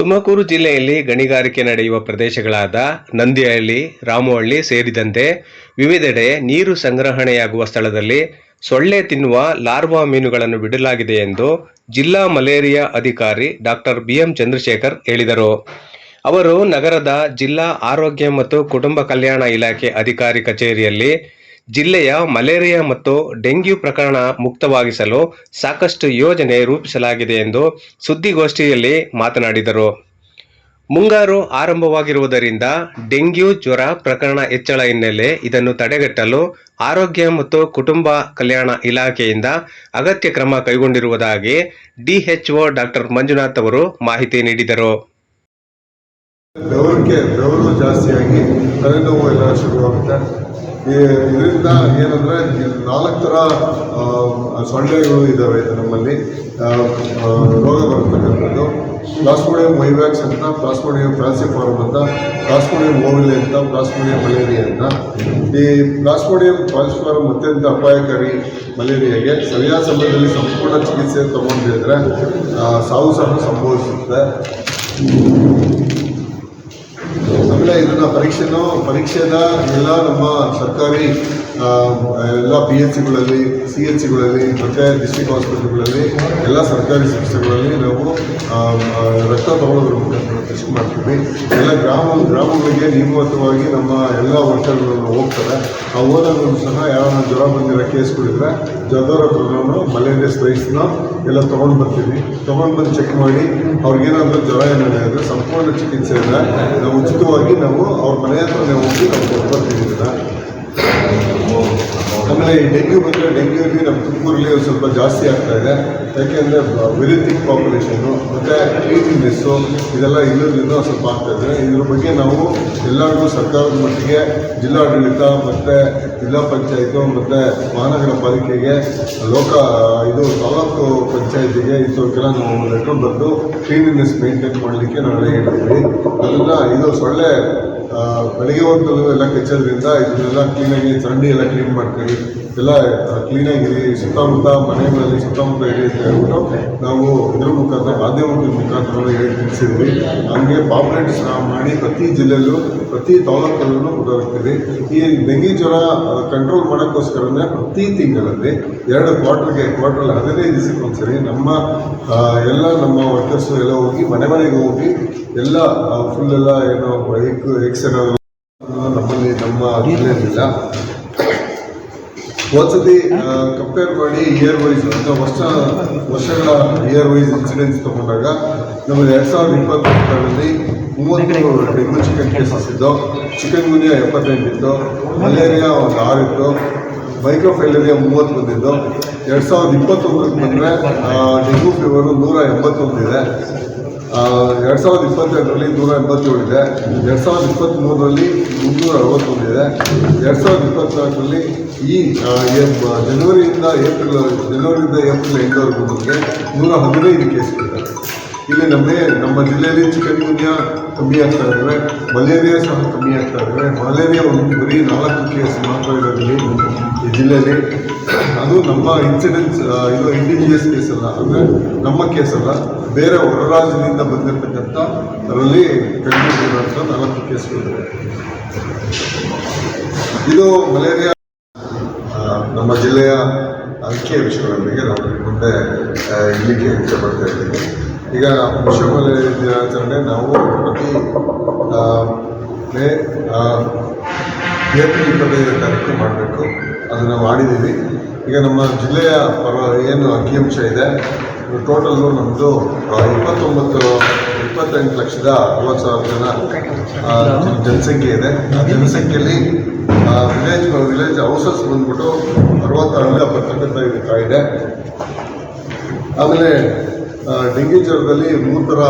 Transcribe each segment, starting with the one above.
ತುಮಕೂರು ಜಿಲ್ಲೆಯಲ್ಲಿ ಗಣಿಗಾರಿಕೆ ನಡೆಯುವ ಪ್ರದೇಶಗಳಾದ ನಂದಿಹಳ್ಳಿ, ರಾಮುಹಳ್ಳಿ ಸೇರಿದಂತೆ ವಿವಿಧೆಡೆ ನೀರು ಸಂಗ್ರಹಣೆಯಾಗುವ ಸ್ಥಳದಲ್ಲಿ ಸೊಳ್ಳೆ ತಿನ್ನುವ ಲಾರ್ವಾ ಮೀನುಗಳನ್ನು ಬಿಡಲಾಗಿದೆ ಎಂದು ಜಿಲ್ಲಾ ಮಲೇರಿಯಾ ಅಧಿಕಾರಿ ಡಾಕ್ಟರ್ ಬಿಎಂ ಚಂದ್ರಶೇಖರ್ ಹೇಳಿದರು. ಅವರು ನಗರದ ಜಿಲ್ಲಾ ಆರೋಗ್ಯ ಮತ್ತು ಕುಟುಂಬ ಕಲ್ಯಾಣ ಇಲಾಖೆ ಅಧಿಕಾರಿ ಕಚೇರಿಯಲ್ಲಿ ಜಿಲ್ಲೆಯ ಮಲೇರಿಯಾ ಮತ್ತು ಡೆಂಗ್ಯೂ ಪ್ರಕರಣ ಮುಕ್ತವಾಗಿಸಲು ಸಾಕಷ್ಟು ಯೋಜನೆ ರೂಪಿಸಲಾಗಿದೆ ಎಂದು ಸುದ್ದಿಗೋಷ್ಠಿಯಲ್ಲಿ ಮಾತನಾಡಿದರು. ಮುಂಗಾರು ಆರಂಭವಾಗಿರುವುದರಿಂದ ಡೆಂಗ್ಯೂ ಜ್ವರ ಪ್ರಕರಣ ಹೆಚ್ಚಳ ಹಿನ್ನೆಲೆ ಇದನ್ನು ತಡೆಗಟ್ಟಲು ಆರೋಗ್ಯ ಮತ್ತು ಕುಟುಂಬ ಕಲ್ಯಾಣ ಇಲಾಖೆಯಿಂದ ಅಗತ್ಯ ಕ್ರಮ ಕೈಗೊಂಡಿರುವುದಾಗಿ ಡಿಎಚ್ಒ ಡಾಕ್ಟರ್ ಮಂಜುನಾಥ್ ಅವರು ಮಾಹಿತಿ ನೀಡಿದರು. ಬೆವರು ಜಾಸ್ತಿಯಾಗಿ ತಲೆನೋವು ಎಲ್ಲ ಶುರುವಾಗುತ್ತೆ. ಇದರಿಂದ ಏನಂದರೆ 4 ಥರ ಸೊಳ್ಳೆಗಳು ಇದ್ದಾವೆ ನಮ್ಮಲ್ಲಿ ರೋಗ ಬರ್ತಕ್ಕಂಥದ್ದು. ಪ್ಲಾಸ್ಮೋಡಿಯಂ ವೈವ್ಯಾಕ್ಸ್ ಅಂತ, ಪ್ಲಾಸ್ಮೋಡಿಯಂ ಫ್ಯಾಲ್ಸಿಫಾರಮ್ ಅಂತ, ಪ್ಲಾಸ್ಮೋಡಿಯಂ ಓವಿಲೆ ಅಂತ, ಪ್ಲಾಸ್ಮೋಡಿಯಂ ಮಲೇರಿಯಾ ಅಂತ. ಈ ಪ್ಲಾಸ್ಮೋಡಿಯಂ ಫ್ಯಾಲ್ಸಿಫಾರಮ್ ಅತ್ಯಂತ ಅಪಾಯಕಾರಿ ಮಲೇರಿಯಾಗೆ ಸರಿಯಾದ ಸಮಯದಲ್ಲಿ ಸಂಪೂರ್ಣ ಚಿಕಿತ್ಸೆ ತಗೊಂಡಿದ್ರೆ ಸಾವು ಸಹ ಸಂಭವಿಸುತ್ತೆ. ಆಮೇಲೆ ಇದನ್ನು ಪರೀಕ್ಷೆನ ಎಲ್ಲ ನಮ್ಮ ಸರ್ಕಾರಿ ಎಲ್ಲ PHCಗಳಲ್ಲಿ, CHCಗಳಲ್ಲಿ ಮತ್ತು ಡಿಸ್ಟ್ರಿಕ್ಟ್ ಹಾಸ್ಪಿಟಲ್ಗಳಲ್ಲಿ ಎಲ್ಲ ಸರ್ಕಾರಿ ಸಂಸ್ಥೆಗಳಲ್ಲಿ ನಾವು ರಕ್ತ ತಗೊಳ್ಳೋದ್ರ ಮುಖಾಂತರ ಟೆಸ್ಟ್ ಮಾಡ್ತೀವಿ. ಎಲ್ಲ ಗ್ರಾಮಗಳಿಗೆ ನಿಯಮಿತವಾಗಿ ನಮ್ಮ ಎಲ್ಲ ವರ್ಕರ್ಗಳು ಹೋಗ್ತಾರೆ. ಆ ಹೋದಾಗಲೂ ಸಹ ಯಾರನ್ನ ಜ್ವರ ಬಂದಿರೋ ಕೇಸ್ಗಳಿದ್ರೆ ಜ್ವರ ಮಲೇರಿಯಾ ಸ್ಪ್ರೈಸ್ನ ಎಲ್ಲ ತೊಗೊಂಡು ಬರ್ತೀವಿ. ಬಂದು ಚೆಕ್ ಮಾಡಿ ಅವ್ರಿಗೇನಾದರೂ ಜ್ವರ ಏನಾದರೂ ಅಂದರೆ ಸಂಪೂರ್ಣ ಚಿಕಿತ್ಸೆಯನ್ನು ನಾವು ಉಚಿತವಾಗಿ ನಾವು ಅವ್ರ ಮನೆ ಹತ್ರನೇ ಹೋಗಿ ನಾವು ಕೊಟ್ಟು ಬರ್ತೀವಿ. ಆಮೇಲೆ ಈ ಡೆಂಗ್ಯೂ ಬಂದರೆ ಡೆಂಗ್ಯೂಲಿ ನಮ್ಮ ತುಮಕೂರಲ್ಲಿ ಸ್ವಲ್ಪ ಜಾಸ್ತಿ ಆಗ್ತಾ ಇದೆ. ಯಾಕೆಂದರೆ ವೆರಿ ಥಿಕ್ ಪಾಪ್ಯುಲೇಷನ್ನು ಮತ್ತು ಕ್ಲೀನ್ನೆಸ್ಸು ಇದೆಲ್ಲ ಇಲ್ಲದ್ರಿಂದ ಸ್ವಲ್ಪ ಆಗ್ತಾಯಿದೆ. ಇದ್ರ ಬಗ್ಗೆ ನಾವು ಎಲ್ಲರಿಗೂ ಸರ್ಕಾರದ ಮಟ್ಟಿಗೆ ಜಿಲ್ಲಾಡಳಿತ ಮತ್ತು ಜಿಲ್ಲಾ ಪಂಚಾಯತು ಮತ್ತು ಮಹಾನಗರ ಪಾಲಿಕೆಗೆ ತಾಲೂಕು ಪಂಚಾಯತಿಗೆ ಇಂಥವಕ್ಕೆಲ್ಲ ನಾವು ಲೆಟರ್ ಬರೆದು ಕ್ಲೀನ್ನೆಸ್ ಮೇಂಟೈನ್ ಮಾಡಲಿಕ್ಕೆ ನಾಳೆ ಹೇಳ್ತೀವಿ. ಅದನ್ನು ಸೊಳ್ಳೆ ಬೆಳಗ್ಗೆ ಹೊತ್ತಲ್ಲೂ ಎಲ್ಲ ಕೆಚ್ಚೋದ್ರಿಂದ ಇದನ್ನೆಲ್ಲ ಕ್ಲೀನಾಗಿ ಚರಂಡಿ ಎಲ್ಲ ಕ್ಲೀನ್ ಮಾಡ್ತೀವಿ. ಎಲ್ಲ ಕ್ಲೀನಾಗಿರಿ, ಸುತ್ತಮುತ್ತ ಮನೆಗಳಲ್ಲಿ ಸುತ್ತಮುತ್ತ ಇರಿ ಅಂತ ಹೇಳ್ಬಿಟ್ಟು ನಾವು ಇದ್ರ ಮುಖಾಂತರ ಮಾಧ್ಯಮದ ಮುಖಾಂತರ ಹೇಳಿ ತಿಳಿಸಿದ್ವಿ. ಹಂಗೆ ಪಾಂಪ್ಲೆಟ್ಸ್ ಮಾಡಿ ಪ್ರತಿ ಜಿಲ್ಲೆಯಲ್ಲೂ ಪ್ರತಿ ತಾಲೂಕಲ್ಲೂ ಕೊಟ್ಟಿರ್ತೀವಿ. ಈ ಡೆಂಗಿ ಜ್ವರ ಕಂಟ್ರೋಲ್ ಮಾಡೋಕ್ಕೋಸ್ಕರನೇ ಪ್ರತಿ ತಿಂಗಳಲ್ಲಿ 2 ಕ್ವಾರ್ಟರ್ಗೆ 15 ದಿವಸಕ್ಕೆ ಒಂದ್ಸರಿ ನಮ್ಮ ವರ್ಕರ್ಸು ಎಲ್ಲ ಹೋಗಿ ಮನೆಗೆ ಹೋಗಿ ಎಲ್ಲ ಫುಲ್ಲೆಲ್ಲ ಏನೋ ಎಕ್ಸ್ ಏನಾದರೂ ನಮ್ಮ ಜಿಲ್ಲೆಯಲ್ಲಿಲ್ಲ. ಒಂದ್ಸತಿ ಕಂಪೇರ್ ಮಾಡಿ ಇಯರ್ ವೈಸ್ ಅಂತ ವರ್ಷಗಳ ಇಯರ್ ವೈಸ್ ಇನ್ಸಿಡೆನ್ಸ್ ತೊಗೊಂಡಾಗ ನಮ್ಮದು 2022ರಲ್ಲಿ 30 ಡೆಂಗ್ಯೂ ಚಿಕನ್ ಕೇಸಸ್ ಇದ್ದು, ಚಿಕನ್ ಗುನ್ಯಾ 78 ಇತ್ತು, ಮಲೇರಿಯಾ 6 ಇತ್ತು, ಮೈಕ್ರೋಫೈಲೇರಿಯಾ 30 ಬಂದಿದ್ದು. 2021ಕ್ಕೆ ಬಂದರೆ ಡೆಂಗ್ಯೂ ಫೀವರು 181 ಇದೆ. 2022ರಲ್ಲಿ 187 ಇದೆ. 2023ರಲ್ಲಿ 361 ಇದೆ. 2024ರಲ್ಲಿ ಈ ಜನವರಿಯಿಂದ ಏಪ್ರಿಲ್ ಎಂಡ್ವರೆಗೂ ನಮಗೆ 115 ಕೇಸ್ಗಳಿದೆ. ಇಲ್ಲಿ ನಮ್ಮ ಜಿಲ್ಲೆಯಲ್ಲಿ ಚಿಕನ್ ಗುನ್ಯಾ ಕಮ್ಮಿ ಆಗ್ತಾ ಇದ್ದಾವೆ, ಮಲೇರಿಯಾ ಸಹ ಕಮ್ಮಿ ಆಗ್ತಾ ಇದ್ದಾವೆ. ಮಲೇರಿಯಾ ಬರೀ 4 ಕೇಸ್ ಮಾತ್ರ ಇರೋದ್ರಲ್ಲಿ ಈ ಜಿಲ್ಲೆಯಲ್ಲಿ. ಅದು ನಮ್ಮ ಇನ್ಸಿಡೆನ್ಸ್, ಇದು ಇಂಡಿಜಿನಿಯಸ್ ಕೇಸ್ ಅಲ್ಲ, ಅಂದರೆ ನಮ್ಮ ಕೇಸ್ ಅಲ್ಲ, ಬೇರೆ ಹೊರ ರಾಜ್ಯದಿಂದ ಬಂದಿರತಕ್ಕಂಥ ಅದರಲ್ಲಿ ಕಂಡುಹಿಡಿದಿರುವಂಥ 4 ಕೇಸ್ಗಳಿವೆ. ಇದು ಮಲೇರಿಯಾ ನಮ್ಮ ಜಿಲ್ಲೆಯ ಅಂಕಿಯ ವಿಷಯಗಳೊಂದಿಗೆ ನಾವು ಮುಂದೆ ಇಲ್ಲಿಗೆ ಇಷ್ಟಪಡ್ತಾ ಇದ್ದೀವಿ. ಈಗ ವಿಶ್ವ ಮಲೇರಿಯಾ ದಿನಾಚರಣೆ ನಾವು ಪ್ರತಿ ಏಪ್ರಿಲ್ 25ನೇ ತಾರೀಕು ಮಾಡಬೇಕು. ಅದನ್ನು ಮಾಡಿದ್ದೀವಿ. ಈಗ ನಮ್ಮ ಜಿಲ್ಲೆಯ ಏನು ಅಂಕಿಅಂಶ ಇದೆ, ಟೋಟಲ್ಲು ನಮ್ಮದು 28 ಲಕ್ಷದ 60,000 ಜನಸಂಖ್ಯೆ ಇದೆ. ಆ ಜನಸಂಖ್ಯೆಯಲ್ಲಿ ವಿಲೇಜ್ ಹೌಸಸ್ ಬಂದ್ಬಿಟ್ಟು 66 ಬರ್ತಕ್ಕಂಥ ಇದು ಕಾಯಿದೆ. ಆಮೇಲೆ ಡೆಂಗ್ಯೂ ಜ್ವರದಲ್ಲಿ 3 ಥರ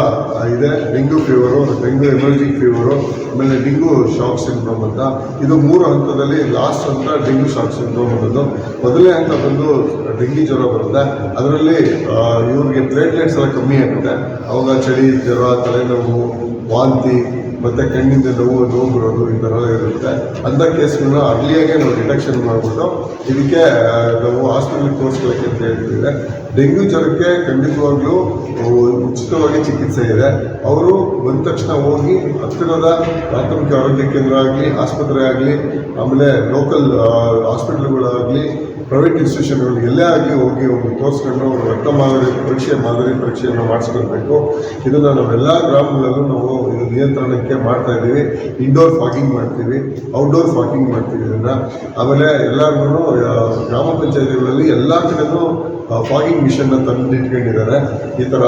ಇದೆ. Dengue fever, dengue emerging fever, ಆಮೇಲೆ ಡೆಂಗ್ಯೂ ಶಾಕ್ ಸಿಂಡ್ರೋಮ್ ಅಂತ. ಇದು 3 ಹಂತದಲ್ಲಿ ಲಾಸ್ಟ್ ಹಂತ ಡೆಂಗ್ಯೂ ಶಾಕ್ ಸಿಂಡ್ರೋಮ್ ಅನ್ನೋದು. ಮೊದಲನೇ ಹಂತ ಬಂದು ಡೆಂಗ್ಯೂ ಜ್ವರ ಬರುತ್ತೆ. ಅದರಲ್ಲಿ ಇವ್ರಿಗೆ ಪ್ಲೇಟ್ಲೆಟ್ಸ್ ಎಲ್ಲ ಕಮ್ಮಿ ಆಗುತ್ತೆ. ಅವಾಗ ಚಳಿ, ಜ್ವರ, ತಲೆನೋವು, ವಾಂತಿ ಮತ್ತು ಕಣ್ಣಿಂದ ನೋವು ಬರೋದು ಈ ಥರ ಎಲ್ಲ ಇರುತ್ತೆ. ಅಂಥ ಕೇಸ್ಗಳನ್ನ ಅರ್ಲಿಯಾಗೆ ನಾವು ಡಿಟೆಕ್ಷನ್ ಮಾಡಿಬಿಟ್ಟು ಇದಕ್ಕೆ ನಾವು ಹಾಸ್ಪಿಟಲ್ಗೆ ತೋರಿಸ್ಕೊಳ್ಳೋಕ್ಕೆ ಅಂತ ಹೇಳ್ತಿದ್ದಾರೆ. ಡೆಂಗ್ಯೂ ಜ್ವರಕ್ಕೆ ಖಂಡಿತವಾಗ್ಲೂ ಉಚಿತವಾಗಿ ಚಿಕಿತ್ಸೆ ಇದೆ. ಅವರು ಬಂದ ತಕ್ಷಣ ಹೋಗಿ ಹತ್ತಿರದ ಪ್ರಾಥಮಿಕ ಆರೋಗ್ಯ ಕೇಂದ್ರ ಆಗಲಿ, ಆಸ್ಪತ್ರೆ ಆಗಲಿ, ಆಮೇಲೆ ಲೋಕಲ್ ಹಾಸ್ಪಿಟಲ್ಗಳಾಗಲಿ, ಪ್ರೈವೇಟ್ ಇನ್ಸ್ಟಿಟ್ಯೂಷನ್ಗಳು ಎಲ್ಲೇ ಆಗಲಿ ಹೋಗಿ ಒಂದು ತೋರಿಸ್ಕೊಂಡು ಅವರು ರಕ್ತ ಮಾದರಿ ಪರೀಕ್ಷೆಯನ್ನು ಮಾಡಿಸ್ಕೊಳ್ಬೇಕು. ಇದನ್ನು ನಾವೆಲ್ಲ ಗ್ರಾಮಗಳಲ್ಲೂ ನಾವು ಇದು ನಿಯಂತ್ರಣಕ್ಕೆ ಮಾಡ್ತಾ ಇದ್ದೀವಿ. ಇಂಡೋರ್ ಫಾಗಿಂಗ್ ಮಾಡ್ತೀವಿ, ಔಟ್ಡೋರ್ ಫಾಗಿಂಗ್ ಮಾಡ್ತೀವಿ ಇದನ್ನು. ಆಮೇಲೆ ಎಲ್ಲರಿಗೂ ಗ್ರಾಮ ಪಂಚಾಯತಿಗಳಲ್ಲಿ ಎಲ್ಲ ಕಡೆಯೂ ಫಾಗಿಂಗ್ ಮಿಷನ್ನ ತಂದಿಟ್ಕೊಂಡಿದ್ದಾರೆ. ಈ ಥರ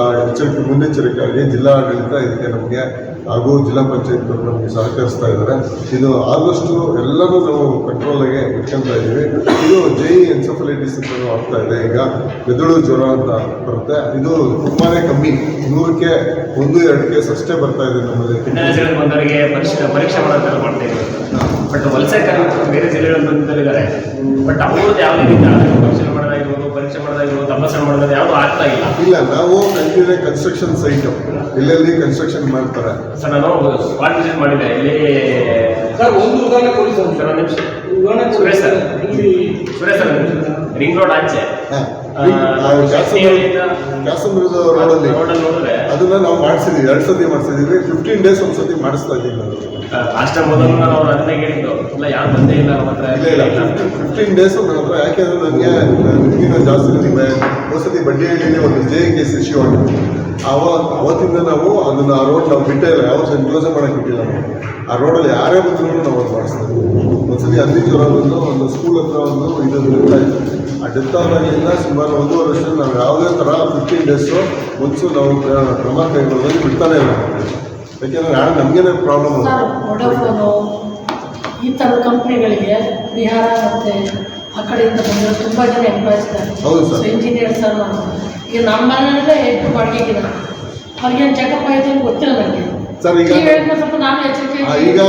ಮುನ್ನೆಚ್ಚರಿಕೆಯಾಗಿ ಜಿಲ್ಲಾಡಳಿತ ಇದಕ್ಕೆ ನಮಗೆ ಹಾಗೂ ಜಿಲ್ಲಾ ಪಂಚಾಯತ್ ನಮಗೆ ಸಹಕರಿಸ್ತಾ ಇದ್ದಾರೆ. ಇದು ಆದಷ್ಟು ಎಲ್ಲರೂ ನಾವು ಕಂಟ್ರೋಲಾಗೆ ಇಟ್ಕೊಳ್ತಾ ಇದ್ದೀವಿ. ಇದು ಎನ್ಸೆಫಲೈಟಿಸ್ ಅಂತ ಆಗ್ತಾ ಇದೆ. ಈಗ ಮೆದುಳು ಜ್ವರ ಅಂತ ಬರುತ್ತೆ. ಇದು ತುಂಬಾ ಕಮ್ಮಿ, 100ಕ್ಕೆ 1-2 ಕೇಸ್ ಅಷ್ಟೇ ಬರ್ತಾ ಇದೆ ನಮ್ಮಲ್ಲಿ. ಬಂದವರಿಗೆ ಪರೀಕ್ಷೆ ಮಾಡ್ತಾ ಇದ್ದಾರೆ. ಬಟ್ ವಲಸೆ ಬೇರೆ ಜಿಲ್ಲೆಗಳಲ್ಲಿ ಬಂದಿದ್ದಾರೆ. ಬಟ್ ಅವರು ಯಾವ ರೀತಿ ಪರೀಕ್ಷೆ ಮಾಡೋದಾಗಿರ್ಬೋದು, ತಪಾಸಣೆ ಮಾಡೋದು ಯಾವುದು ಆಗ್ತಾ ಇಲ್ಲ. ನಾವು ಕಂಟಿನ್ಯೂ ಕನ್ಸ್ಟ್ರಕ್ಷನ್ ಸೈಟ್ ಎಲ್ಲೆಲ್ಲಿ ಕನ್ಸ್ಟ್ರಕ್ಷನ್ ಮಾಡ್ತಾರೆ ಸರ್. ನಾನು ಸ್ಪಾಟ್ ವಿಸಿಟ್ ಮಾಡಿದೆ ಇಲ್ಲಿ ಸರ್. ಒಂದು ಉದಾಹರಣೆ ಕೊಡಿ ಸರ್. ಸರ್ ಒಂದು ನಿಮಿಷ. ಸುರೇಶ್ ಸರ್, ರಿಂಗ್ ರೋಡ್ ಆಚೆ ಕ್ಯಾಸಂದ್ರದ ರೋಡಲ್ಲಿ ನೋಡಿದ್ರೆ ಅದನ್ನ ನಾವು ಮಾಡಿಸಿದೀವಿ. 2 ಸತಿ ಮಾಡಿಸಿದೀವಿ. 15 ಡೇಸ್ ಒಂದು ಸತಿ ಮಾಡಿಸ್ತಾ ಇದ್ದೀವಿ ನಾವು. ಅಷ್ಟೇ ಮೊದಲು ನಾವು ಅದನ್ನೇ ಹೇಳಿದ್ದು. ಇಲ್ಲ ಯಾರು ಬಂದೇ ಇಲ್ಲ ನಮ್ಮ ಹತ್ರ. ಇಲ್ಲ 15 ಡೇಸ್ ನನ್ನ ಹತ್ರ. ಯಾಕೆಂದ್ರೆ ನನಗೆ ನಿಮಗಿನ ಜಾಸ್ತಿ ಒಂದ್ಸತಿ ಬಡ್ಡಿಹಳ್ಳಿಯಲ್ಲಿ ಒಂದು JKC ಇಶ್ಯೂ ಆಗಿತ್ತು. ಅವತ್ತಿಂದ ನಾವು ಅದನ್ನು ಆ ರೋಡ್ ನಾವು ಬಿಟ್ಟೇ ಇಲ್ಲ, ಯಾವ ಕ್ಲೋಸ್ ಮಾಡೋಕ್ಕೆ ಬಿಟ್ಟಿಲ್ಲ. ನಾವು ಆ ರೋಡಲ್ಲಿ ಯಾರೇ ಬಂದರೂ ನಾವು ಅದು ಮಾಡಿಸ್ತಾ ಇದ್ದೀವಿ. ಒಂದ್ಸತಿ ಹಂದಿ ಜ್ವರ ಬಂದು ಒಂದು ಸ್ಕೂಲ್ ಹತ್ರ ಒಂದು ಇದು ಡೆತ್ ಆಯಿತು. ಆ ಡೆತ್ ಆದಾಗಿಂದ ಸುಮಾರು 1.5 ವರ್ಷ ನಾವು ಯಾವುದೇ ಥರ 15 ಡೇಸು ಮುಂಚೆ ನಾವು ಕ್ರಮ ಕೈಗೊಳ್ಳೋದು ಬಿಡ್ತಾನೆ ಇಲ್ಲ. ಯಾಕೆಂದರೆ ನಾಳೆ ನಮಗೇನೆ ಪ್ರಾಬ್ಲಮ್ ಇದೆ. ವೊಡಾಫೋನು ಈ ಥರದ ಕಂಪ್ನಿಗಳಿಗೆ ಬಿಹಾರ ಮತ್ತು ಆ ಕಡೆಯಿಂದ ಬಂದಿರೋ ತುಂಬ ಜನ ಎಂಪ್ಲಾಯ್ಸ್ ಇದ್ದಾರೆ. ಹೌದು ಸರ್. ಇಂಜಿನಿಯರ್ಸ್ ಎಲ್ಲ ಈಗ ನಮ್ಮ ಮನೆಯಲ್ಲೇ ಎಷ್ಟು ಬಾಡಿಗೆಗಿದ್ದಾರೆ. ಅವ್ರಿಗೇನು ಚೆಕಪ್ ಆಯಿತು ಅಂತ ಗೊತ್ತಿಲ್ಲ ನನಗೆ ಸರ್. ಈಗ ಸ್ವಲ್ಪ ನಾನು ಎಚ್ಚರಿಕೆ ಈಗ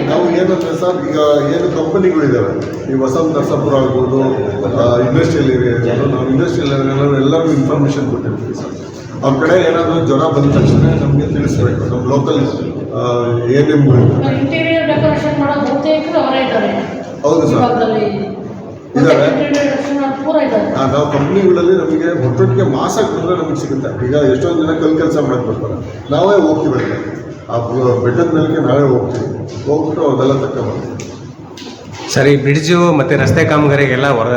ನಾವು ಏನಂದ್ರೆ ಸರ್, ಈಗ ಏನು ಕಂಪನಿಗಳಿದ್ದಾವೆ, ಈ ವಸಂತ ನರಸಾಪುರ ಆಗ್ಬೋದು, ಇಂಡಸ್ಟ್ರಿಯಲ್ ಏರಿಯಾ ಇರ್ಬೋದು, ನಾವು ಇಂಡಸ್ಟ್ರಿಯಲ್ ಏರಿಯಾ ಎಲ್ಲರಿಗೂ ಇನ್ಫಾರ್ಮೇಷನ್ ಕೊಟ್ಟಿರ್ತೀವಿ ಸರ್. ಅವ್ರ ಕಡೆ ಏನಾದರೂ ಜ್ವರ ಬಂದ ತಕ್ಷಣ ನಮಗೆ ತಿಳಿಸ್ಬೇಕು. ನಮ್ಮ ಲೋಕಲ್ ANMಗಳು ಇಂಟೀರಿಯರ್ ಡೆಕೋರೇಷನ್ ಮಾಡೋ ಬಹುತೇಕರು ಅವರೇ ಇದ್ದಾರೆ. ಹೌದು ಸರ್, ಇದ್ದಾರೆ. ನಾವು ಕಂಪ್ನಿಗಳಲ್ಲಿ ನಮಗೆ ಒಟ್ಟೊಟ್ಟಿಗೆ ಮಾಸಕ್ಕೆ ಬಂದರೆ ನಮಗೆ ಸಿಗುತ್ತೆ. ಈಗ ಎಷ್ಟೊಂದು ಜನ ಕೆಲಸ ಮಾಡಕ್ಕೆ ಬರ್ತಾರೆ, ನಾವೇ ಹೋಗ್ತೀವಿ. ಆ ಬೆಟ್ಟದ ಮೇಲೆ ನಾವೇ ಹೋಗ್ಬಿಟ್ಟು ಅದೆಲ್ಲ ತಗೊಂಡ್ಬರ್ತೀವಿ. ಸರ್, ಈ ಬ್ರಿಡ್ಜು ಮತ್ತು ರಸ್ತೆ ಕಾಮಗಾರಿಗೆಲ್ಲ ಹೊರ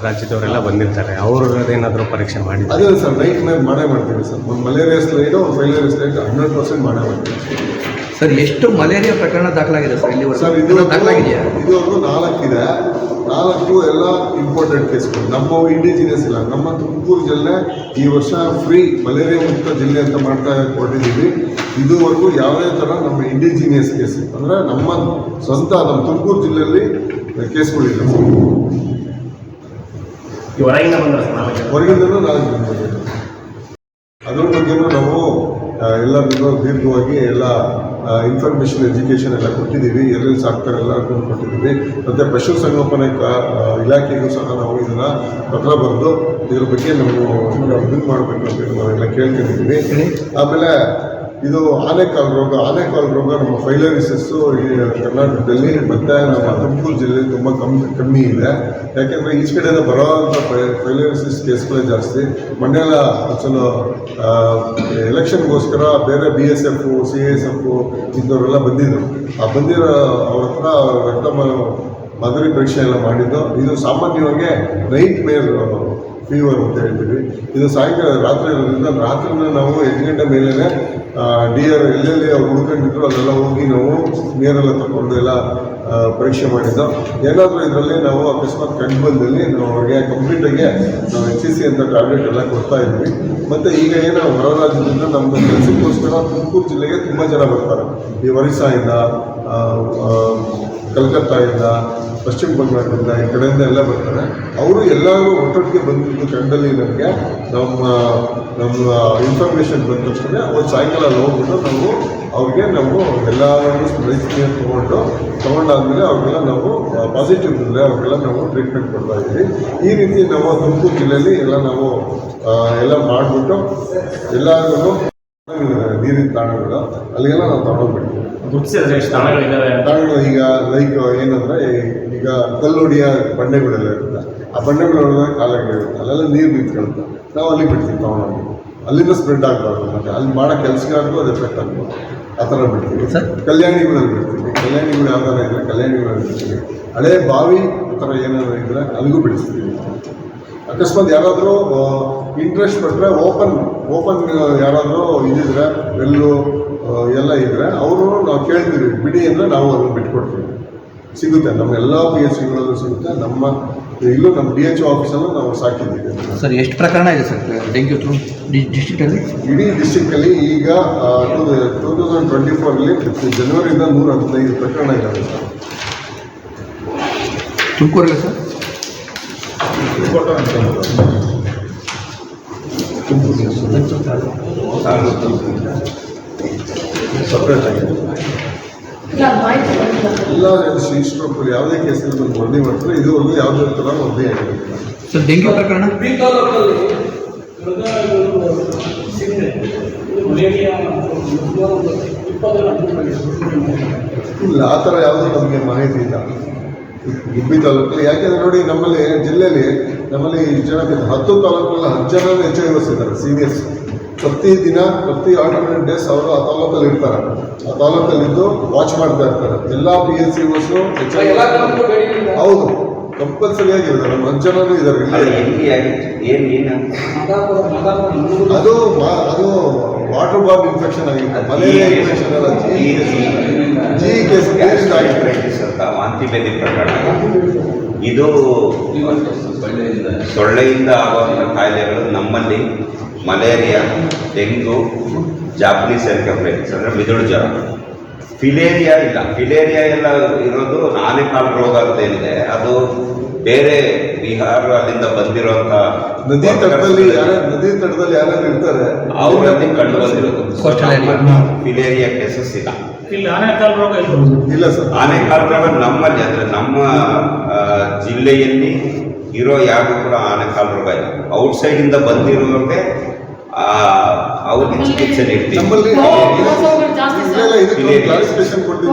ರಾಜ್ಯದವರೆಲ್ಲ ಬಂದಿರ್ತಾರೆ. ಅವ್ರದ್ದೇನಾದರೂ ಪರೀಕ್ಷೆ ಮಾಡಿ? ಅದೇ ಸರ್, ನೈಟ್ ಮೇಲೆ ಮಾಡೇ ಮಾಡ್ತೀವಿ ಸರ್. ಒಂದು ಮಲೇರಿಯಾ ಸ್ಲೈಡು, ಒಂದು ಫೈಲೇರಿಯಾ ಸ್ಲೈಡ್ 100% ಮಾಡೇ ಮಾಡ್ತೀವಿ ಸರ್. ಎಷ್ಟು ಮಲೇರಿಯಾ ಪ್ರಕರಣ ದಾಖಲಾಗಿದೆ ಸರ್ ಇಲ್ಲಿ? ಸರ್, ದಾಖಲಾಗಿದೆಯಾ? ಇದುವರೆಗೂ 4 ಇದೆ. 4 ಎಲ್ಲ ಇಂಪಾರ್ಟೆಂಟ್ ಕೇಸ್ಗಳು. ನಮ್ಮ ಇಂಡಿಜಿನಿಯಸ್ ಇಲ್ಲ. ನಮ್ಮ ತುಮಕೂರು ಜಿಲ್ಲೆ ಈ ವರ್ಷ ಫ್ರೀ ಮಲೇರಿಯಾ ಮುಕ್ತ ಜಿಲ್ಲೆ ಅಂತ ಮಾಡ್ತಾ ಕೊಟ್ಟಿದ್ದೀವಿ. ಇದುವರೆಗೂ ಯಾವುದೇ ಥರ ನಮ್ಮ ಇಂಡಿಜಿನಿಯಸ್ ಕೇಸ್ ಅಂದರೆ ನಮ್ಮ ಸ್ವಂತ ನಮ್ಮ ತುಮಕೂರು ಜಿಲ್ಲೆಯಲ್ಲಿ ಕೇಸ್ಗಳಿಲ್ಲ ಸರ್. ಹೊರಗಿಂದನೂ 4 ಜನ ಬಂದಿದ್ದೀವಿ. ಅದ್ರ ಬಗ್ಗೆನೂ ನಾವು ಎಲ್ಲರಿಗೂ ದೀರ್ಘವಾಗಿ ಎಲ್ಲ ಇನ್ಫಾರ್ಮೇಷನ್ ಎಜುಕೇಷನ್ ಎಲ್ಲ ಕೊಟ್ಟಿದ್ದೀವಿ. ಎಲ್ಲೆಲ್ಲಿ ಸಾಕ್ತಾರೆ ಎಲ್ಲರಿಗೂ ಕೊಟ್ಟಿದ್ದೀವಿ. ಮತ್ತು ಪಶು ಸಂಗೋಪನೆ ಇಲಾಖೆಗೂ ಸಹ ನಾವು ಇದನ್ನು ಪತ್ರ ಬರೆದು ಇದ್ರ ಬಗ್ಗೆ ನಾವು ಇದನ್ನು ಮಾಡಬೇಕು ಅಂತ ನಾವೆಲ್ಲ ಕೇಳ್ಕೊಂಡಿದ್ದೀವಿ. ಆಮೇಲೆ ಇದು ಆನೆಕಾಲ್ ರೋಗ ನಮ್ಮ ಫೈಲೇರಿಸಿಸ್ಸು ಈ ಕರ್ನಾಟಕದಲ್ಲಿ ಮತ್ತು ನಮ್ಮ ತುಮಕೂರು ಜಿಲ್ಲೆಯಲ್ಲಿ ತುಂಬ ಕಮ್ಮಿ ಇದೆ. ಯಾಕೆಂದರೆ ಈಚೆ ಕಡೆಯಿಂದ ಬರೋವಂಥ ಫೈಲೇರಿಸಿಸ್ ಕೇಸ್ಗಳೇ ಜಾಸ್ತಿ. ಮೊನ್ನೆಲ್ಲ ಚಲೋ ಎಲೆಕ್ಷನ್ಗೋಸ್ಕರ ಬೇರೆ BSF, CSF ಇಂಥವರೆಲ್ಲ ಬಂದಿದ್ದರು. ಬಂದಿರೋ ಅವ್ರ ಹತ್ರ ರಕ್ತ ಮಾದರಿ ಪರೀಕ್ಷೆ ಎಲ್ಲ ಮಾಡಿದ್ದು. ಇದು ಸಾಮಾನ್ಯವಾಗಿ ನೈಟ್ ಮೇಲ್ ಫೀವರ್ ಅಂತ ಹೇಳ್ತೀವಿ. ಇದು ಸಾಯಂಕಾಲ ರಾತ್ರಿ ಇರೋದ್ರಿಂದ ರಾತ್ರಿನ ನಾವು 8 ಗಂಟೆ ಮೇಲೇ DR ಎಲ್ಲೆಲ್ಲಿ ಅವ್ರು ಹುಡ್ಕೊಂಡಿದ್ರು ಅಲ್ಲೆಲ್ಲ ಹೋಗಿ ನಾವು ನೀರೆಲ್ಲ ತಗೊಂಡು ಎಲ್ಲ ಪರೀಕ್ಷೆ ಮಾಡಿದ್ದು. ಏನಾದರೂ ಇದರಲ್ಲಿ ನಾವು ಅಕಸ್ಮಾತ್ ಕಂಡು ಬಂದಲ್ಲಿ ನಾವು ಅವ್ರಿಗೆ ಕಂಪ್ಲೀಟಾಗಿ ನಾವು HCC ಅಂತ ಟ್ಯಾಬ್ಲೆಟ್ ಎಲ್ಲ ಕೊಡ್ತಾ ಇದ್ವಿ. ಮತ್ತು ಈಗ ಏನೋ ಹೊರ ರಾಜ್ಯದಿಂದ ನಮ್ಮ ಕೆಲಸಕ್ಕೋಸ್ಕರ ತುಮಕೂರು ಜಿಲ್ಲೆಗೆ ತುಂಬ ಜನ ಬರ್ತಾರೆ. ಈ ಒರಿಸ್ಸಾಯಿಂದ, ಕಲ್ಕತ್ತಾದಿಂದ, ಪಶ್ಚಿಮ ಬಂಗಾಳದಿಂದ, ಈ ಕಡೆಯಿಂದ ಎಲ್ಲ ಬರ್ತಾರೆ. ಅವರು ಎಲ್ಲರೂ ಒಟ್ಟೊಟ್ಟಿಗೆ ಬಂದಿದ್ದು ಕಂಡಲ್ಲಿ ನಮಗೆ ನಮ್ಮ ಇನ್ಫಾರ್ಮೇಷನ್ ಬಂದ ತಕ್ಷಣ ಅವತ್ತು ಸಾಯಂಕಾಲ ಹೋಗ್ಬಿಟ್ಟು ನಾವು ಎಲ್ಲರೂ ಲೈಫ್ಗೆ ತೊಗೊಂಡಾದ್ಮೇಲೆ ಅವ್ರಿಗೆಲ್ಲ ನಾವು ಪಾಸಿಟಿವ್ ಬಂದರೆ ಅವ್ರಿಗೆಲ್ಲ ನಾವು ಟ್ರೀಟ್ಮೆಂಟ್ ಕೊಡ್ತಾ ಇದ್ದೀವಿ. ಈ ರೀತಿ ನಾವು ತುಮಕೂರು ಜಿಲ್ಲೆಯಲ್ಲಿ ಎಲ್ಲ ಮಾಡಿಬಿಟ್ಟು ಎಲ್ಲರಿಗೂ ನೀರಿನ ತಾಣಗಳು ಅಲ್ಲಿಗೆಲ್ಲ ನಾವು ತಗೊಂಡ್ಬಿಡ್ತೀವಿ. ಗುರುತಿಸಿದ್ರೆ ಎಷ್ಟು ತಾಣಗಳಿದ್ದಾವೆ ಅಂತ? ತಾಣಗಳು ಈಗ ಲೈಕ್ ಏನಂದ್ರೆ ಈಗ ಕಲ್ಲೊಡಿಯ ಬಂಡೆಗಳೆಲ್ಲ ಇರುತ್ತೆ, ಆ ಬಂಡೆಗಳೊಳಗೆ ಕಾಲಾಗಿರುತ್ತೆ, ಅಲ್ಲೆಲ್ಲ ನೀರು ನಿಂತ್ಕೊಳುತ್ತೆ, ನಾವು ಅಲ್ಲಿ ಬಿಡ್ತೀವಿ ತಗೊಂಡೋಗಿ, ಅಲ್ಲಿಂದ ಸ್ಪ್ರೆಡ್ ಆಗಬಾರ್ದು, ಮತ್ತೆ ಅಲ್ಲಿ ಮಾಡೋ ಕೆಲಸಗಾರಗೂ ಅದು ಎಫೆಕ್ಟ್ ಆಗ್ಬೋದು, ಆ ಥರ ಬಿಡ್ತೀವಿ. ಕಲ್ಯಾಣಿಗಳಲ್ಲಿ ಬಿಡ್ತೀವಿ, ಕಲ್ಯಾಣಿಗಳು ಯಾವ ಥರ ಇದ್ದರೆ ಕಲ್ಯಾಣಿಗಳಲ್ಲಿ ಬಿಡ್ತೀವಿ, ಹಳೆ ಬಾವಿ ಆ ಥರ ಏನಾದರೂ ಇದ್ದರೆ ಅಲ್ಲಿಗೂ ಬಿಡಿಸ್ತೀವಿ. ಅಕಸ್ಮಾತ್ ಯಾರಾದರೂ ಇಂಟ್ರೆಸ್ಟ್ ಪಟ್ಟರೆ ಓಪನ್ ಯಾರಾದರೂ ಇದ್ದಿದ್ರೆ ಎಲ್ಲೂ ಎಲ್ಲ ಇದ್ದರೆ ಅವರು ನಾವು ಕೇಳ್ತೀವಿ, ಬಿಡಿ ಅಂದರೆ ನಾವು ಅದನ್ನು ಬಿಟ್ಕೊಡ್ತೀವಿ. ಸಿಗುತ್ತೆ, ನಮ್ಮ ಎಲ್ಲ PHCಗಳಲ್ಲೂ ಸಿಗುತ್ತೆ, ನಮ್ಮ ಇಲ್ಲೂ ನಮ್ಮ DHO ಆಫೀಸಲ್ಲೂ ನಾವು ಸಾಕಿದ್ದೀವಿ. ಸರ್ ಎಷ್ಟು ಪ್ರಕರಣ ಇದೆ ಸರ್ ಡೆಂಗ್ಯೂ ಡಿಸ್ಟ್ರಿಕ್ಟಲ್ಲಿ? ಇಡೀ ಡಿಸ್ಟಿಕ್ಕಲ್ಲಿ ಈಗ 2024 ಜನವರಿಯಿಂದ 115 ಪ್ರಕರಣ ಇದ್ದಾವೆ ಸರ್. ತುಮಕೂರಲ್ಲಿ ಸರ್ ಸಪ್ರೇಟ್ ಆಗಿದೆ ಇಲ್ಲ ಮಾಹಿತಿ ಬಂದಿಲ್ಲ. ಎಲ್ಲ ಇಷ್ಟೊಬ್ಬರು ಯಾವುದೇ ಕೇಸಲ್ಲಿ ಬಂದು ವರದಿ ಮಾಡ್ತಾರೆ, ಇದುವರೆಗೂ ಯಾವುದೇ ಥರ ವರದಿ ಆಗಿಲ್ಲ ಸರ್. ಡೆಂಗ್ಯೂ ಪ್ರಕರಣ ಇಲ್ಲ, ಆ ಥರ ಯಾವುದೂ ನಮಗೆ ಮಾಹಿತಿ ಇಲ್ಲ ಗುಬ್ಬಿ ತಾಲೂಕಲ್ಲಿ. ಯಾಕೆಂದರೆ ನೋಡಿ, ನಮ್ಮಲ್ಲಿ ಜಿಲ್ಲೆಯಲ್ಲಿ ನಮ್ಮಲ್ಲಿ ಜನ 10 ತಾಲೂಕಲ್ಲಿ 10 ಜನ HIV ಇದ್ದಾರೆ ಸೀನಿಯರ್ಸ್. ಪ್ರತಿ ಆಲ್ಟರ್ನೇಟ್ ಡೇಸ್ ಅವರು ಆ ತಾಲೂಕಲ್ಲಿ ಇರ್ತಾರೆ, ಆ ತಾಲೂಕಲ್ಲಿದ್ದು ವಾಚ್ ಮಾಡ್ತಾ ಇರ್ತಾರೆ. ಎಲ್ಲ PHCOs ಹೌದು ಕಂಪಲ್ಸರಿಯಾಗಿ ಇದ್ದಾರೆ, ನಮ್ಮ 10 ಜನನೂ ಇದ್ದಾರೆ. ಅದು ವಾಟರ್ ಬಾರ್ನ್ ಇನ್ಫೆಕ್ಷನ್ ಆಗಿತ್ತು, ಮಲೇರಿಯಾ ಇನ್ಫೆಕ್ಷನ್ ಅಲ್ಲ, ಜಿ ಕೇಸ್ ಆಗಿತ್ತು. ವಾಂತಿ ಭೇದಿ ಪ್ರಕರಣ ಇದು ಸೊಳ್ಳೆಯಿಂದ ಆಗುವಂಥ ಕಾಯಿಲೆಗಳು ನಮ್ಮಲ್ಲಿ ಮಲೇರಿಯಾ, ಡೆಂಗು, ಜಾಪನೀಸ್ ಎನ್ಕೆಫಲೈಟಿಸ್ ಅಂದರೆ ಮಿದುಳು ಜ್ವರ, ಫಿಲೇರಿಯಾ ಇಲ್ಲ. ಫಿಲೇರಿಯಾ ಎಲ್ಲ ಇರೋದು ಆನೆಕಾಲು ರೋಗ ಅಂತ ಏನಿದೆ, ಅದು ಬೇರೆ ಬಿಹಾರ ಅಲ್ಲಿಂದ ಬಂದಿರುವಂಥ ನದಿ ತಟದಲ್ಲಿ ಯಾರು ಇರ್ತಾರೆ ಅವರಲ್ಲಿ ಕಂಡು ಬಂದಿರೋದು. ಫಿಲೇರಿಯಾ ಕೇಸಸ್ ಇಲ್ಲ. ಇಲ್ಲಿ ಆನೆಕಾಲು ರೋಗ ಇಲ್ಲ ಸರ್. ಆನೆಕಾಲು ರೋಗ ನಮ್ಮಲ್ಲಿ ಅಂದರೆ ನಮ್ಮ ಜಿಲ್ಲೆಯಲ್ಲಿ ಇರೋ ಯಾರಿಗೂ ಕೂಡ ಆನೆಕಾಲು ರೋಗ ಇಲ್ಲ. ಔಟ್ಸೈಡಿಂದ ಬಂದಿರೋರಿಗೆ ಅವ್ರಿಗೆ ಚಿಕಿತ್ಸೆ ನೀಡ್ತೀವಿ. ನಮ್ಮಲ್ಲಿ ಜಾಸ್ತಿ ಇದಕ್ಕೆ ಕ್ಲಾರಿಫಿಕೇಶನ್ ಕೊಟ್ಟಿದ್ದು